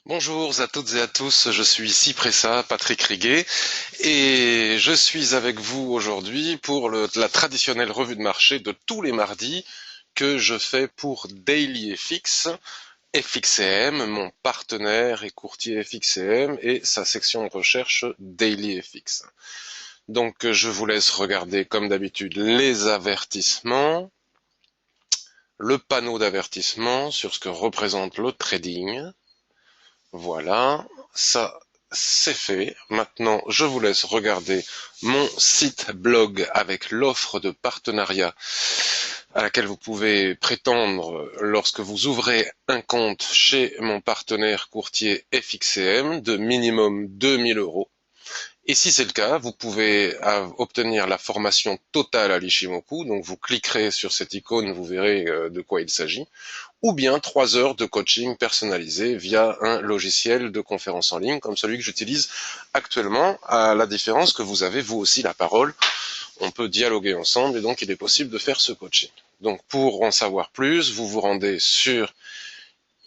Bonjour à toutes et à tous, je suis ici Pressa, Patrick Riguet, et je suis avec vous aujourd'hui pour la traditionnelle revue de marché de tous les mardis que je fais pour Daily FX, FXCM, mon partenaire et courtier FXCM, et sa section recherche Daily FX. Donc je vous laisse regarder comme d'habitude les avertissements, le panneau d'avertissement sur ce que représente le trading. Voilà, ça c'est fait. Maintenant, je vous laisse regarder mon site blog avec l'offre de partenariat à laquelle vous pouvez prétendre lorsque vous ouvrez un compte chez mon partenaire courtier FXCM de minimum 2000 euros. Et si c'est le cas, vous pouvez obtenir la formation totale à l'Ishimoku, donc vous cliquerez sur cette icône, vous verrez de quoi il s'agit, ou bien 3 heures de coaching personnalisé via un logiciel de conférence en ligne comme celui que j'utilise actuellement, à la différence que vous avez vous aussi la parole, on peut dialoguer ensemble et donc il est possible de faire ce coaching. Donc pour en savoir plus, vous vous rendez sur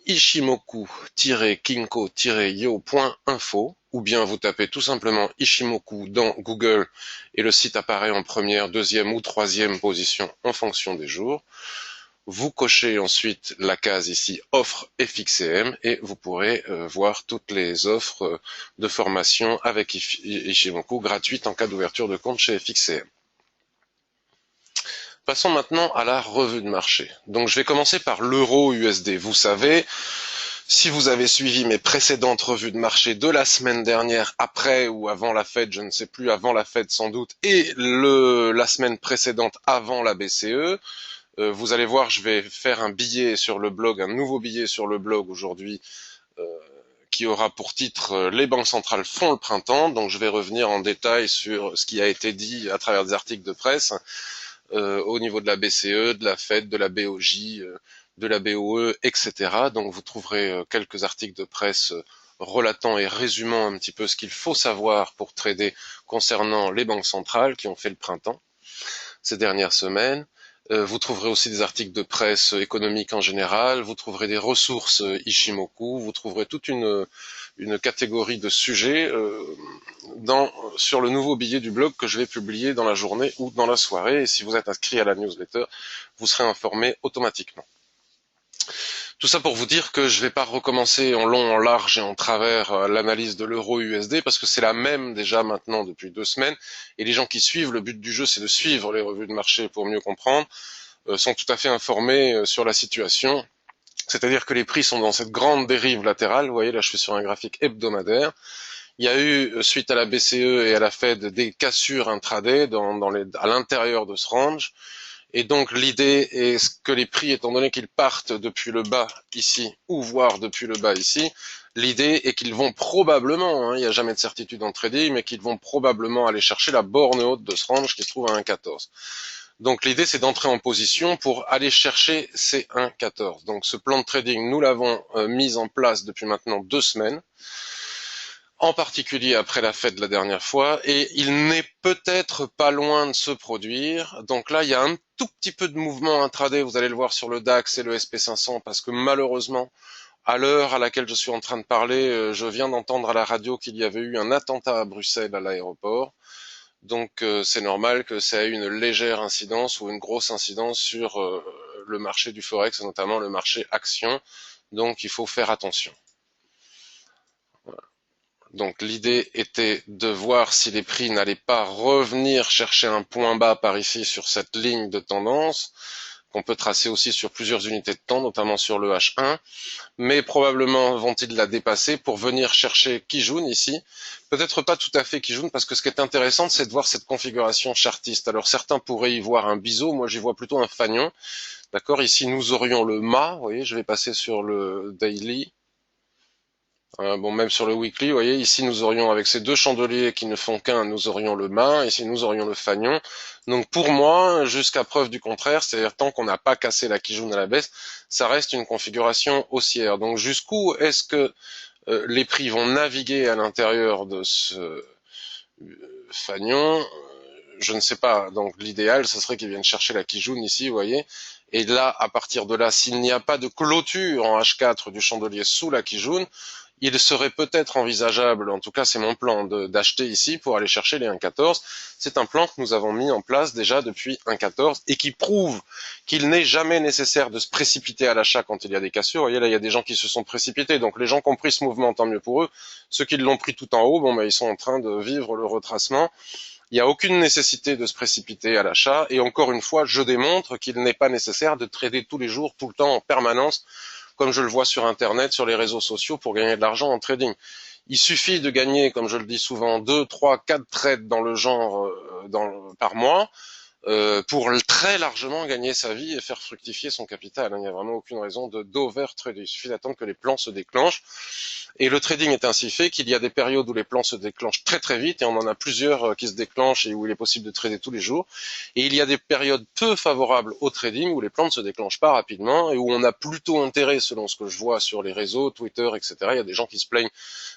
ishimoku-kinko-yo.info ou bien vous tapez tout simplement Ishimoku dans Google et le site apparaît en première, deuxième ou troisième position en fonction des jours. Vous cochez ensuite la case ici offre FXCM et vous pourrez voir toutes les offres de formation avec Ishimoku gratuites en cas d'ouverture de compte chez FXCM. Passons maintenant à la revue de marché. Donc je vais commencer par l'euro USD. Vous savez, si vous avez suivi mes précédentes revues de marché de la semaine dernière, après ou avant la Fed, je ne sais plus, avant la Fed sans doute, et la semaine précédente avant la BCE, vous allez voir, je vais faire un billet sur le blog, un nouveau billet sur le blog aujourd'hui, euh, qui aura pour titre Les banques centrales font le printemps. Donc je vais revenir en détail sur ce qui a été dit à travers des articles de presse au niveau de la BCE, de la Fed, de la BOJ, de la BOE, etc. Donc vous trouverez quelques articles de presse relatant et résumant un petit peu ce qu'il faut savoir pour trader concernant les banques centrales qui ont fait le printemps ces dernières semaines. Vous trouverez aussi des articles de presse économique en général, vous trouverez des ressources Ishimoku, vous trouverez toute une catégorie de sujets sur le nouveau billet du blog que je vais publier dans la journée ou dans la soirée. Et si vous êtes inscrit à la newsletter, vous serez informé automatiquement. Tout ça pour vous dire que je ne vais pas recommencer en long, en large et en travers l'analyse de l'euro USD parce que c'est la même déjà maintenant depuis 2 semaines et les gens qui suivent, le but du jeu c'est de suivre les revues de marché pour mieux comprendre, sont tout à fait informés sur la situation. C'est-à-dire que les prix sont dans cette grande dérive latérale. Vous voyez là je suis sur un graphique hebdomadaire. Il y a eu, suite à la BCE et à la Fed, des cassures intraday à l'intérieur de ce range. Et donc l'idée est que les prix, étant donné qu'ils partent depuis le bas ici, ou voire depuis le bas ici, l'idée est qu'ils vont probablement, il n'y a jamais de certitude en trading, mais qu'ils vont probablement aller chercher la borne haute de ce range qui se trouve à 1,14. Donc l'idée c'est d'entrer en position pour aller chercher ces 1,14. Donc ce plan de trading, nous l'avons mis en place depuis maintenant 2 semaines, en particulier après la fête de la dernière fois, et il n'est peut-être pas loin de se produire. Donc là, il y a un tout petit peu de mouvement intraday, vous allez le voir sur le DAX et le SP500, parce que malheureusement, à l'heure à laquelle je suis en train de parler, je viens d'entendre à la radio qu'il y avait eu un attentat à Bruxelles à l'aéroport. Donc c'est normal que ça ait une légère incidence ou une grosse incidence sur le marché du Forex, notamment le marché action. Donc il faut faire attention. Donc l'idée était de voir si les prix n'allaient pas revenir chercher un point bas par ici sur cette ligne de tendance, qu'on peut tracer aussi sur plusieurs unités de temps, notamment sur le H1, mais probablement vont-ils la dépasser pour venir chercher Kijun ici. Peut-être pas tout à fait Kijun, parce que ce qui est intéressant, c'est de voir cette configuration chartiste. Alors certains pourraient y voir un biseau, moi j'y vois plutôt un fanion. D'accord, ici nous aurions le mât, vous voyez, je vais passer sur le daily. Bon, même sur le weekly, vous voyez, ici nous aurions, avec ces deux chandeliers qui ne font qu'un, nous aurions le mât, ici nous aurions le fanion. Donc pour moi, jusqu'à preuve du contraire, c'est-à-dire tant qu'on n'a pas cassé la Kijun à la baisse, ça reste une configuration haussière. Donc jusqu'où est-ce que les prix vont naviguer à l'intérieur de ce fanion? Je ne sais pas. Donc l'idéal, ce serait qu'ils viennent chercher la Kijun ici, vous voyez. Et là, à partir de là, s'il n'y a pas de clôture en H4 du chandelier sous la Kijun, il serait peut-être envisageable, en tout cas c'est mon plan, d'acheter ici pour aller chercher les 1,14. C'est un plan que nous avons mis en place déjà depuis 1,14 et qui prouve qu'il n'est jamais nécessaire de se précipiter à l'achat quand il y a des cassures. Vous voyez là, il y a des gens qui se sont précipités, donc les gens qui ont pris ce mouvement, tant mieux pour eux. Ceux qui l'ont pris tout en haut, bon, ils sont en train de vivre le retracement. Il n'y a aucune nécessité de se précipiter à l'achat et encore une fois, je démontre qu'il n'est pas nécessaire de trader tous les jours, tout le temps, en permanence, comme je le vois sur Internet, sur les réseaux sociaux, pour gagner de l'argent en trading. Il suffit de gagner, comme je le dis souvent, 2, 3, 4 trades dans le genre par mois pour très largement gagner sa vie et faire fructifier son capital. Il n'y a vraiment aucune raison d'over-trader. Il suffit d'attendre que les plans se déclenchent. Et le trading est ainsi fait qu'il y a des périodes où les plans se déclenchent très très vite, et on en a plusieurs qui se déclenchent et où il est possible de trader tous les jours. Et il y a des périodes peu favorables au trading où les plans ne se déclenchent pas rapidement et où on a plutôt intérêt, selon ce que je vois sur les réseaux, Twitter, etc. Il y a des gens qui se plaignent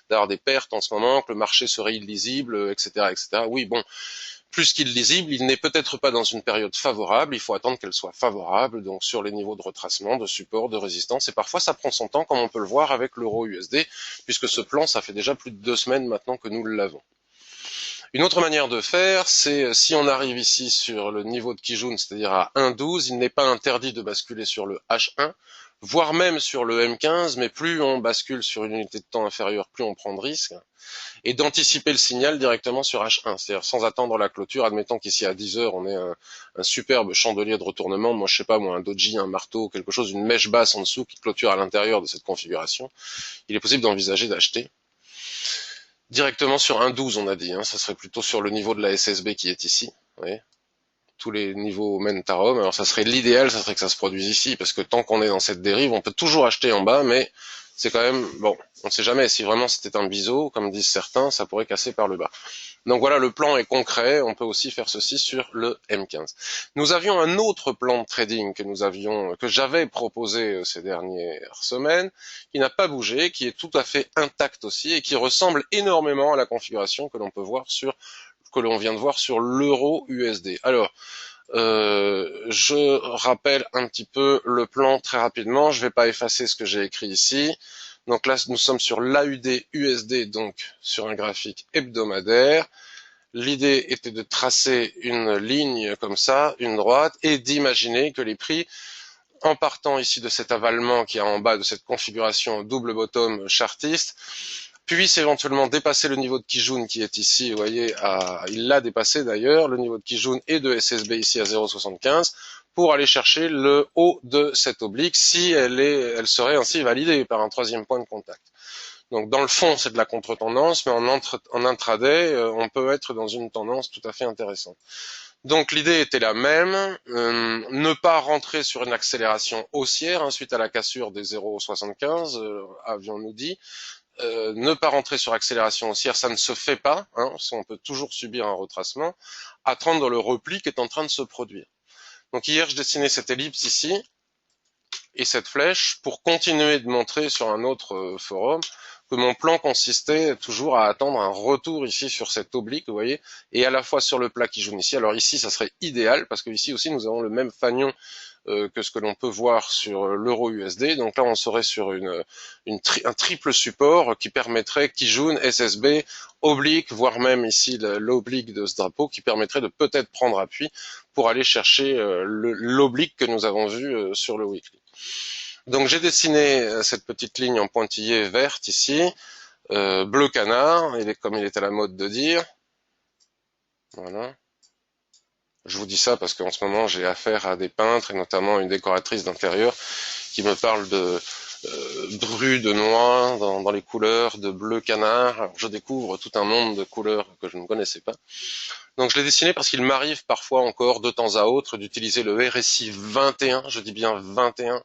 d'avoir des pertes en ce moment, que le marché serait illisible, etc., etc. Oui, bon, plus qu'illisible, il n'est peut-être pas dans une période favorable, il faut attendre qu'elle soit favorable, donc sur les niveaux de retracement, de support, de résistance, et parfois ça prend son temps, comme on peut le voir avec l'euro USD, puisque ce plan, ça fait déjà plus de 2 semaines maintenant que nous l'avons. Une autre manière de faire, c'est si on arrive ici sur le niveau de Kijun, c'est-à-dire à 1,12, il n'est pas interdit de basculer sur le H1, voire même sur le M15, mais plus on bascule sur une unité de temps inférieure, plus on prend de risques, et d'anticiper le signal directement sur H1, c'est-à-dire sans attendre la clôture. Admettons qu'ici à 10 heures, on ait un superbe chandelier de retournement, moi je sais pas, moi un doji, un marteau, quelque chose, une mèche basse en dessous qui clôture à l'intérieur de cette configuration. Il est possible d'envisager d'acheter directement sur un 12, on a dit, ça serait plutôt sur le niveau de la SSB qui est ici, vous voyez, tous les niveaux mènent à Rome. Alors ça serait l'idéal, ça serait que ça se produise ici, parce que tant qu'on est dans cette dérive, on peut toujours acheter en bas, mais c'est quand même, bon, on ne sait jamais, si vraiment c'était un biseau, comme disent certains, ça pourrait casser par le bas. Donc voilà, le plan est concret, on peut aussi faire ceci sur le M15. Nous avions un autre plan de trading que j'avais proposé ces dernières semaines, qui n'a pas bougé, qui est tout à fait intact aussi, et qui ressemble énormément à la configuration que l'on vient de voir sur l'euro USD. Alors, je rappelle un petit peu le plan très rapidement. Je ne vais pas effacer ce que j'ai écrit ici. Donc là, nous sommes sur l'AUD USD, donc sur un graphique hebdomadaire. L'idée était de tracer une ligne comme ça, une droite, et d'imaginer que les prix, en partant ici de cet avalement qui est en bas de cette configuration double bottom chartiste, puisse éventuellement dépasser le niveau de Kijun qui est ici, vous voyez, il l'a dépassé d'ailleurs, le niveau de Kijun et de SSB ici à 0,75, pour aller chercher le haut de cette oblique si elle serait ainsi validée par un troisième point de contact. Donc dans le fond, c'est de la contre-tendance, mais en intraday, on peut être dans une tendance tout à fait intéressante. Donc l'idée était la même, ne pas rentrer sur une accélération haussière suite à la cassure des 0,75, avions-nous dit. Ne pas rentrer sur accélération haussière, ça ne se fait pas, on peut toujours subir un retracement, attendre le repli qui est en train de se produire. Donc hier, je dessinais cette ellipse ici, et cette flèche, pour continuer de montrer sur un autre forum que mon plan consistait toujours à attendre un retour ici sur cette oblique, vous voyez, et à la fois sur le plat qui joue ici. Alors ici, ça serait idéal, parce que ici aussi, nous avons le même fanion que ce que l'on peut voir sur l'euro USD. Donc là, on serait sur un triple support qui permettrait Kijun, SSB, oblique, voire même ici l'oblique de ce drapeau, qui permettrait de peut-être prendre appui pour aller chercher l'oblique que nous avons vu sur le weekly. Donc j'ai dessiné cette petite ligne en pointillé verte ici, bleu canard, comme il est à la mode de dire. Voilà. Je vous dis ça parce qu'en ce moment j'ai affaire à des peintres et notamment une décoratrice d'intérieur qui me parle de bru de noix dans les couleurs, de bleu canard. Alors, je découvre tout un monde de couleurs que je ne connaissais pas. Donc je l'ai dessiné parce qu'il m'arrive parfois encore de temps à autre d'utiliser le RSI 21, je dis bien 21.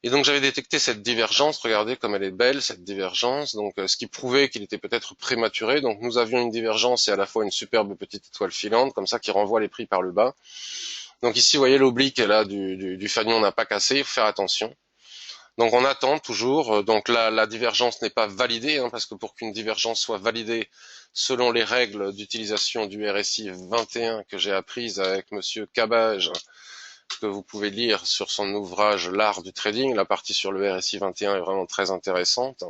Et donc j'avais détecté cette divergence, regardez comme elle est belle cette divergence, donc ce qui prouvait qu'il était peut-être prématuré. Donc nous avions une divergence et à la fois une superbe petite étoile filante, comme ça qui renvoie les prix par le bas. Donc ici vous voyez l'oblique là du fanion n'a pas cassé, il faut faire attention. Donc on attend toujours, donc la divergence n'est pas validée, parce que pour qu'une divergence soit validée selon les règles d'utilisation du RSI 21 que j'ai apprises avec monsieur Cabage, que vous pouvez lire sur son ouvrage L'art du trading. La partie sur le RSI 21 est vraiment très intéressante.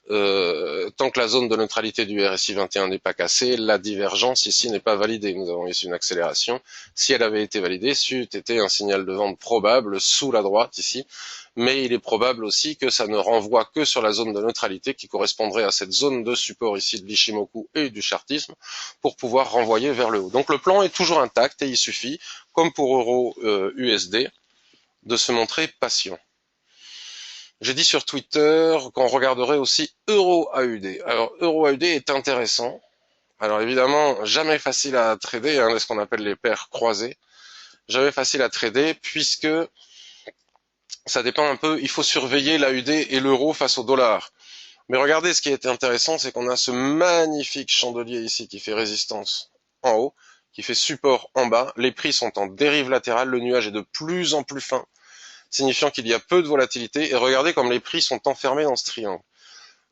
Tant que la zone de neutralité du RSI 21 n'est pas cassée, la divergence ici n'est pas validée. Nous avons ici une accélération. Si elle avait été validée, c'eût été un signal de vente probable sous la droite ici, mais il est probable aussi que ça ne renvoie que sur la zone de neutralité qui correspondrait à cette zone de support ici de l'Ishimoku et du chartisme pour pouvoir renvoyer vers le haut. Donc le plan est toujours intact et il suffit, comme pour Euro USD, de se montrer patient. J'ai dit sur Twitter qu'on regarderait aussi Euro AUD. Alors Euro AUD est intéressant. Alors évidemment, jamais facile à trader, hein, ce qu'on appelle les paires croisées. Jamais facile à trader puisque ça dépend un peu, il faut surveiller l'AUD et l'euro face au dollar. Mais regardez, ce qui est intéressant, c'est qu'on a ce magnifique chandelier ici qui fait résistance en haut, qui fait support en bas. Les prix sont en dérive latérale, le nuage est de plus en plus fin, signifiant qu'il y a peu de volatilité, et regardez comme les prix sont enfermés dans ce triangle.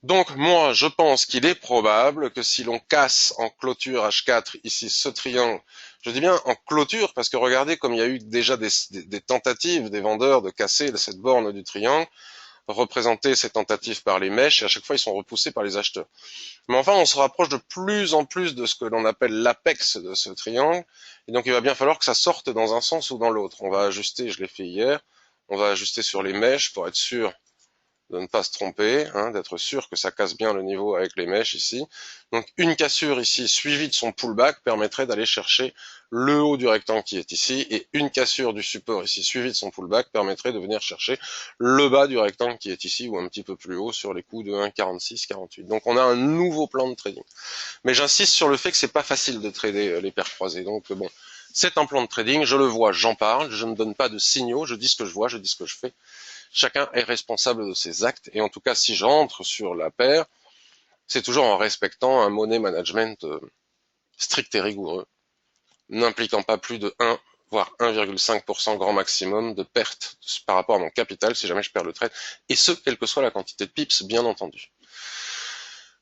Donc moi, je pense qu'il est probable que si l'on casse en clôture H4 ici ce triangle, je dis bien en clôture parce que regardez comme il y a eu déjà des tentatives des vendeurs de casser cette borne du triangle, représenter ces tentatives par les mèches, et à chaque fois ils sont repoussés par les acheteurs. Mais enfin, on se rapproche de plus en plus de ce que l'on appelle l'apex de ce triangle, et donc il va bien falloir que ça sorte dans un sens ou dans l'autre. On va ajuster, je l'ai fait hier, on va ajuster sur les mèches pour être sûr de ne pas se tromper, hein, d'être sûr que ça casse bien le niveau avec les mèches ici. Donc une cassure ici suivie de son pullback permettrait d'aller chercher le haut du rectangle qui est ici, et une cassure du support ici suivie de son pullback permettrait de venir chercher le bas du rectangle qui est ici ou un petit peu plus haut sur les coups de 1,46, 48. Donc on a un nouveau plan de trading. Mais j'insiste sur le fait que c'est pas facile de trader les paires croisées. Donc bon, c'est un plan de trading, je le vois, j'en parle, je ne donne pas de signaux, je dis ce que je vois, je dis ce que je fais. Chacun est responsable de ses actes, et en tout cas, si j'entre sur la paire, c'est toujours en respectant un money management strict et rigoureux, n'impliquant pas plus de 1, voire 1,5% grand maximum de perte par rapport à mon capital si jamais je perds le trade, et ce, quelle que soit la quantité de pips, bien entendu.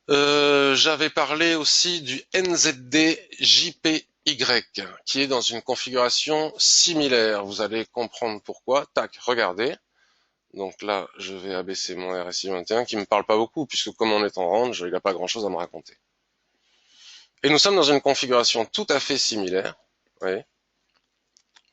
J'avais parlé aussi du NZD JPY, qui est dans une configuration similaire. Vous allez comprendre pourquoi. Tac, regardez. Donc là, je vais abaisser mon RSI 21 qui me parle pas beaucoup puisque comme on est en range, il n'a pas grand chose à me raconter. Et nous sommes dans une configuration tout à fait similaire, voyez,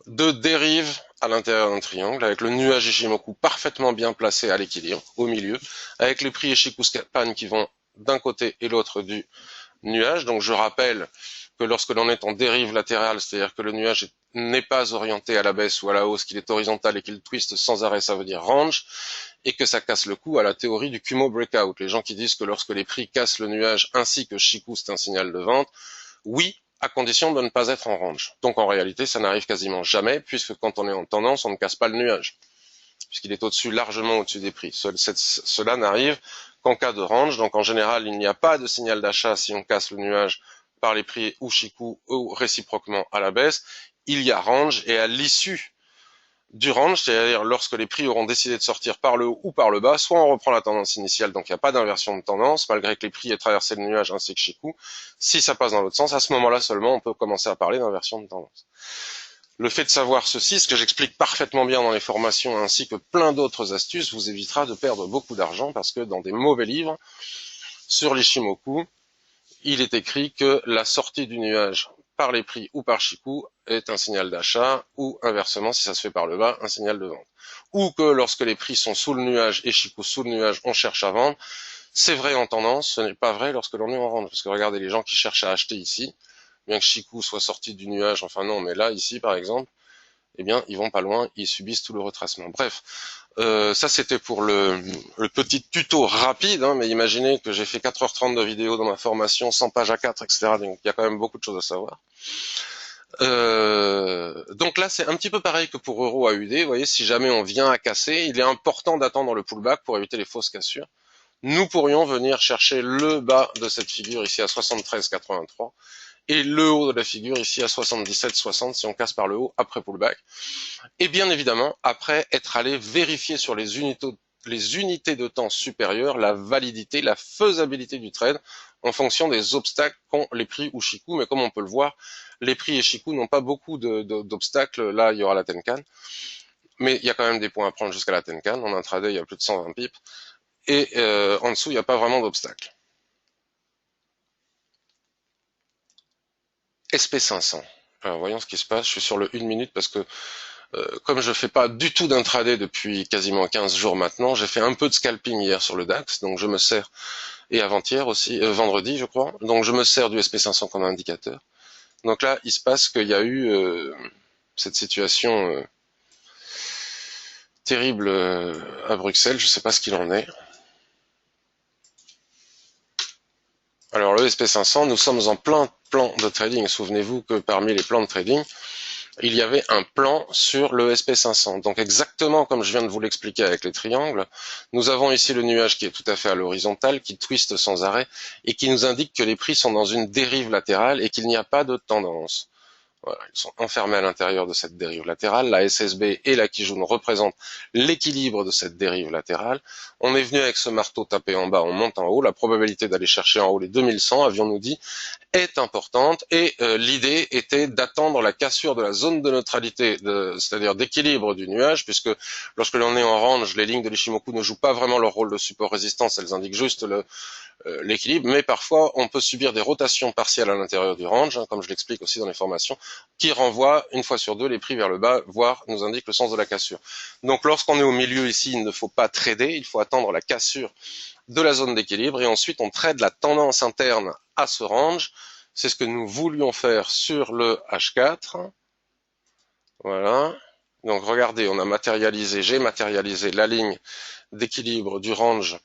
de dérive à l'intérieur d'un triangle avec le nuage Ishimoku parfaitement bien placé à l'équilibre, au milieu, avec les prix Ichikusen qui vont d'un côté et l'autre du nuage. Donc je rappelle que lorsque l'on est en dérive latérale, c'est-à-dire que le nuage n'est pas orienté à la baisse ou à la hausse, qu'il est horizontal et qu'il twiste sans arrêt, ça veut dire range, et que ça casse le coup à la théorie du Kumo Breakout. Les gens qui disent que lorsque les prix cassent le nuage ainsi que Chikou, c'est un signal de vente, oui, à condition de ne pas être en range. Donc en réalité, ça n'arrive quasiment jamais, puisque quand on est en tendance, on ne casse pas le nuage, puisqu'il est au-dessus, largement au-dessus des prix. Cela n'arrive qu'en cas de range, donc en général, il n'y a pas de signal d'achat si on casse le nuage par les prix ou Chikou ou réciproquement à la baisse. Il y a range, et à l'issue du range, c'est-à-dire lorsque les prix auront décidé de sortir par le haut ou par le bas, soit on reprend la tendance initiale, donc il n'y a pas d'inversion de tendance, malgré que les prix aient traversé le nuage ainsi que Chikou. Si ça passe dans l'autre sens, à ce moment-là seulement, on peut commencer à parler d'inversion de tendance. Le fait de savoir ceci, ce que j'explique parfaitement bien dans les formations ainsi que plein d'autres astuces, vous évitera de perdre beaucoup d'argent parce que dans des mauvais livres sur l'Ishimoku, il est écrit que la sortie du nuage par les prix ou par Chikou est un signal d'achat, ou inversement, si ça se fait par le bas, un signal de vente. Ou que lorsque les prix sont sous le nuage et Chikou sous le nuage, on cherche à vendre. C'est vrai en tendance, ce n'est pas vrai lorsque l'on est en range. Parce que regardez les gens qui cherchent à acheter ici, bien que Chikou soit sorti du nuage, enfin non, mais là, ici par exemple, eh bien, ils vont pas loin, ils subissent tout le retracement. Bref, ça c'était pour le petit tuto rapide, hein, mais imaginez que j'ai fait 4h30 de vidéo dans ma formation, 100 pages A4, etc. Donc il y a quand même beaucoup de choses à savoir. Donc là c'est un petit peu pareil que pour Euro AUD, vous voyez, si jamais on vient à casser, il est important d'attendre le pullback pour éviter les fausses cassures. Nous pourrions venir chercher le bas de cette figure ici à 73,83 et le haut de la figure ici à 77,60 si on casse par le haut après pullback. Et bien évidemment, après être allé vérifier sur les les unités de temps supérieures, la validité, la faisabilité du trade en fonction des obstacles qu'ont les prix ou Chikou. Mais comme on peut le voir, les prix et Chikou n'ont pas beaucoup d'obstacles. Là, il y aura la Tenkan. Mais il y a quand même des points à prendre jusqu'à la Tenkan. En intraday, il y a plus de 120 pips. Et en dessous, il n'y a pas vraiment d'obstacles. SP500. Alors, voyons ce qui se passe. Je suis sur le 1 minute parce que comme je fais pas du tout d'intraday depuis quasiment 15 jours maintenant, j'ai fait un peu de scalping hier sur le DAX, donc je me sers, et avant-hier aussi, vendredi je crois, donc je me sers du SP500 comme indicateur. Donc là, il se passe qu'il y a eu cette situation terrible à Bruxelles, je sais pas ce qu'il en est. Alors le SP500, nous sommes en plein plan de trading. Souvenez-vous que parmi les plans de trading, il y avait un plan sur le SP500. Donc exactement comme je viens de vous l'expliquer avec les triangles, nous avons ici le nuage qui est tout à fait à l'horizontale, qui twiste sans arrêt et qui nous indique que les prix sont dans une dérive latérale et qu'il n'y a pas de tendance. Voilà, ils sont enfermés à l'intérieur de cette dérive latérale. La SSB et la Kijun représentent l'équilibre de cette dérive latérale. On est venu avec ce marteau taper en bas, on monte en haut. La probabilité d'aller chercher en haut les 2100, avions-nous dit, est importante. Et l'idée était d'attendre la cassure de la zone de neutralité, c'est-à-dire d'équilibre du nuage, puisque lorsque l'on est en range, les lignes de l'Ishimoku ne jouent pas vraiment leur rôle de support-résistance, elles indiquent juste l'équilibre, mais parfois on peut subir des rotations partielles à l'intérieur du range, hein, comme je l'explique aussi dans les formations, qui renvoient une fois sur deux les prix vers le bas, voire nous indiquent le sens de la cassure. Donc lorsqu'on est au milieu ici, il ne faut pas trader, il faut attendre la cassure de la zone d'équilibre et ensuite on trade la tendance interne à ce range. C'est ce que nous voulions faire sur le H4. Voilà. Donc regardez, on a matérialisé, j'ai matérialisé la ligne d'équilibre du range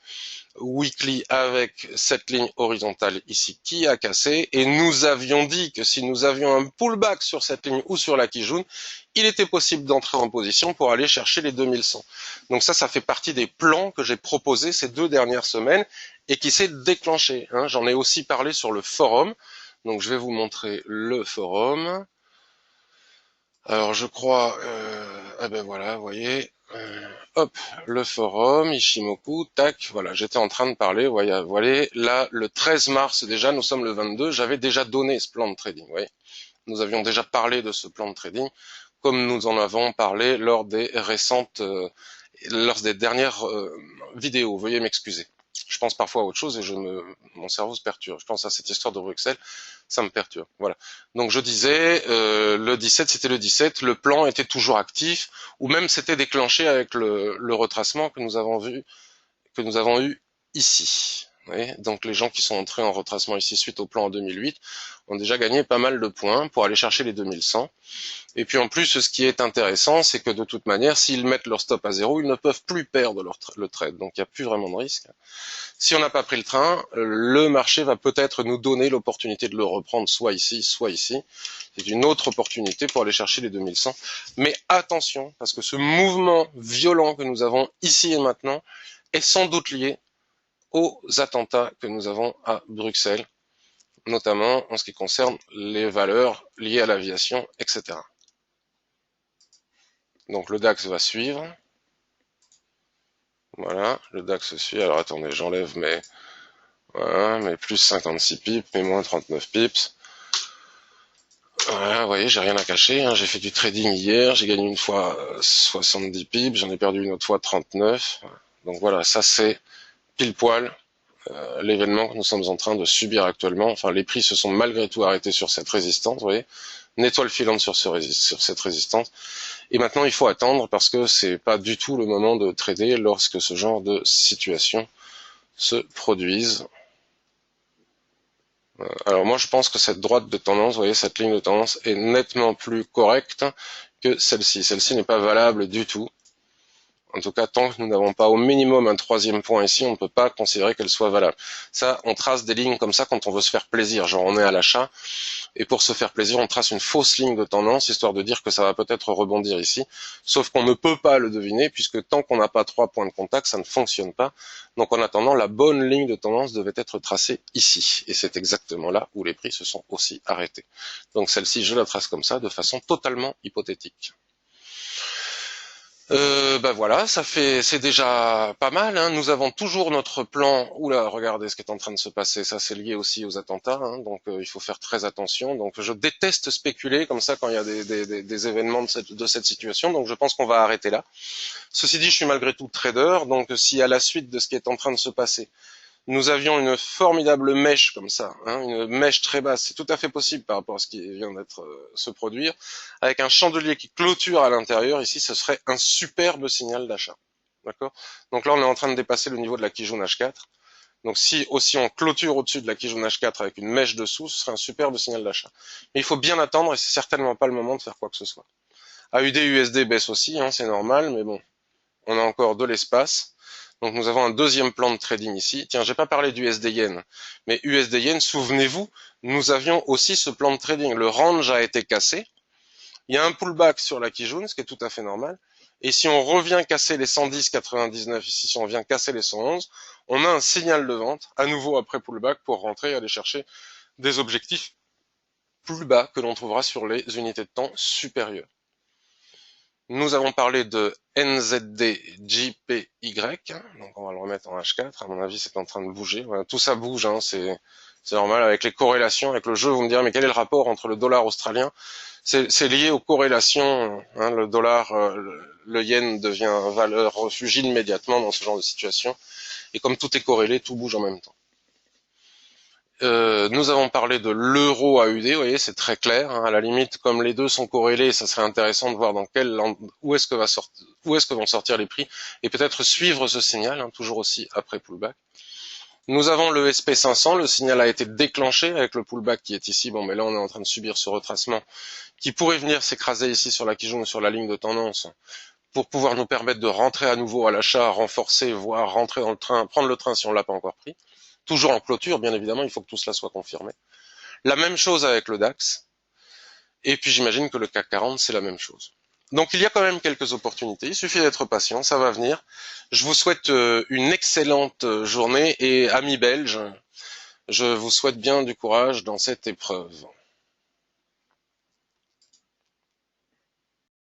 weekly avec cette ligne horizontale ici qui a cassé et nous avions dit que si nous avions un pullback sur cette ligne ou sur la Kijun, il était possible d'entrer en position pour aller chercher les 2100. Donc ça fait partie des plans que j'ai proposés ces 2 dernières semaines et qui s'est déclenché. Hein. J'en ai aussi parlé sur le forum. Donc je vais vous montrer le forum. Alors je crois, ah ben voilà, vous voyez, hop, le forum, Ishimoku, tac, voilà, j'étais en train de parler, voilà, là, le 13 mars déjà, nous sommes le 22, j'avais déjà donné ce plan de trading, vous voyez. Nous avions déjà parlé de ce plan de trading, comme nous en avons parlé lors des récentes, lors des dernières vidéos, veuillez m'excuser. Je pense parfois à autre chose et mon cerveau se perturbe. Je pense à cette histoire de Bruxelles, ça me perturbe. Voilà. Donc je disais, le 17, c'était le 17, le plan était toujours actif, ou même c'était déclenché avec le retracement que nous avons eu ici. Vous voyez, donc les gens qui sont entrés en retracement ici suite au plan en 2008 ont déjà gagné pas mal de points pour aller chercher les 2100. Et puis en plus, ce qui est intéressant, c'est que de toute manière, s'ils mettent leur stop à zéro, ils ne peuvent plus perdre le trade. Donc il n'y a plus vraiment de risque. Si on n'a pas pris le train, le marché va peut-être nous donner l'opportunité de le reprendre soit ici, soit ici. C'est une autre opportunité pour aller chercher les 2100. Mais attention, parce que ce mouvement violent que nous avons ici et maintenant est sans doute lié aux attentats que nous avons à Bruxelles, notamment en ce qui concerne les valeurs liées à l'aviation, etc. Donc le DAX va suivre. Voilà, le DAX suit. Alors attendez, j'enlève mes... Voilà, mes plus 56 pips, mes moins 39 pips. Voilà, vous voyez, j'ai rien à cacher. Hein. J'ai fait du trading hier, j'ai gagné une fois 70 pips, j'en ai perdu une autre fois 39. Donc voilà, ça c'est pile poil l'événement que nous sommes en train de subir actuellement. Enfin, les prix se sont malgré tout arrêtés sur cette résistance, vous voyez, une étoile filante sur cette résistance. Et maintenant, il faut attendre parce que c'est pas du tout le moment de trader lorsque ce genre de situation se produise. Alors moi, je pense que cette droite de tendance, vous voyez, cette ligne de tendance est nettement plus correcte que celle-ci. Celle-ci n'est pas valable du tout. En tout cas, tant que nous n'avons pas au minimum un troisième point ici, on ne peut pas considérer qu'elle soit valable. Ça, on trace des lignes comme ça quand on veut se faire plaisir. Genre, on est à l'achat, et pour se faire plaisir, on trace une fausse ligne de tendance, histoire de dire que ça va peut-être rebondir ici. Sauf qu'on ne peut pas le deviner, puisque tant qu'on n'a pas 3 points de contact, ça ne fonctionne pas. Donc en attendant, la bonne ligne de tendance devait être tracée ici. Et c'est exactement là où les prix se sont aussi arrêtés. Donc celle-ci, je la trace comme ça, de façon totalement hypothétique. Bah voilà, c'est déjà pas mal, hein. Nous avons toujours notre plan. Oula, regardez ce qui est en train de se passer. Ça, c'est lié aussi aux attentats, hein, donc il faut faire très attention. Donc, je déteste spéculer comme ça quand il y a des événements de cette situation. Donc, je pense qu'on va arrêter là. Ceci dit, je suis malgré tout trader, donc si à la suite de ce qui est en train de se passer, nous avions une formidable mèche comme ça, hein, une mèche très basse, c'est tout à fait possible par rapport à ce qui vient d'être se produire, avec un chandelier qui clôture à l'intérieur, ici ce serait un superbe signal d'achat. D'accord. Donc là on est en train de dépasser le niveau de la Kijun H4. Donc si aussi on clôture au-dessus de la Kijun H4 avec une mèche dessous, ce serait un superbe signal d'achat. Mais il faut bien attendre et c'est certainement pas le moment de faire quoi que ce soit. AUD USD baisse aussi, hein, c'est normal, mais bon, on a encore de l'espace. Donc nous avons un deuxième plan de trading ici. Tiens, j'ai pas parlé du USD Yen, mais USD Yen, souvenez-vous, nous avions aussi ce plan de trading. Le range a été cassé. Il y a un pullback sur la Kijun, ce qui est tout à fait normal. Et si on revient casser les 110,99 ici, si on vient casser les 111, on a un signal de vente, à nouveau après pullback, pour rentrer et aller chercher des objectifs plus bas que l'on trouvera sur les unités de temps supérieures. Nous avons parlé de NZD-JPY, donc on va le remettre en H4, à mon avis c'est en train de bouger, voilà, tout ça bouge, hein, c'est normal, avec les corrélations, avec le jeu, vous me direz mais quel est le rapport entre le dollar australien? C'est lié aux corrélations, hein, le dollar, le yen devient valeur refuge immédiatement dans ce genre de situation, et comme tout est corrélé, tout bouge en même temps. Nous avons parlé de l'euro AUD, vous voyez, c'est très clair, hein, à la limite, comme les deux sont corrélés, ça serait intéressant de voir où est-ce que vont sortir les prix, et peut-être suivre ce signal, hein, toujours aussi après pullback. Nous avons le SP500, le signal a été déclenché avec le pullback qui est ici, bon mais là on est en train de subir ce retracement, qui pourrait venir s'écraser ici sur la Kijun, sur la ligne de tendance, pour pouvoir nous permettre de rentrer à nouveau à l'achat, renforcer, voire rentrer dans le train, prendre le train si on l'a pas encore pris. Toujours en clôture, bien évidemment, il faut que tout cela soit confirmé. La même chose avec le DAX. Et puis j'imagine que le CAC 40, c'est la même chose. Donc il y a quand même quelques opportunités. Il suffit d'être patient, ça va venir. Je vous souhaite une excellente journée et amis belges, je vous souhaite bien du courage dans cette épreuve.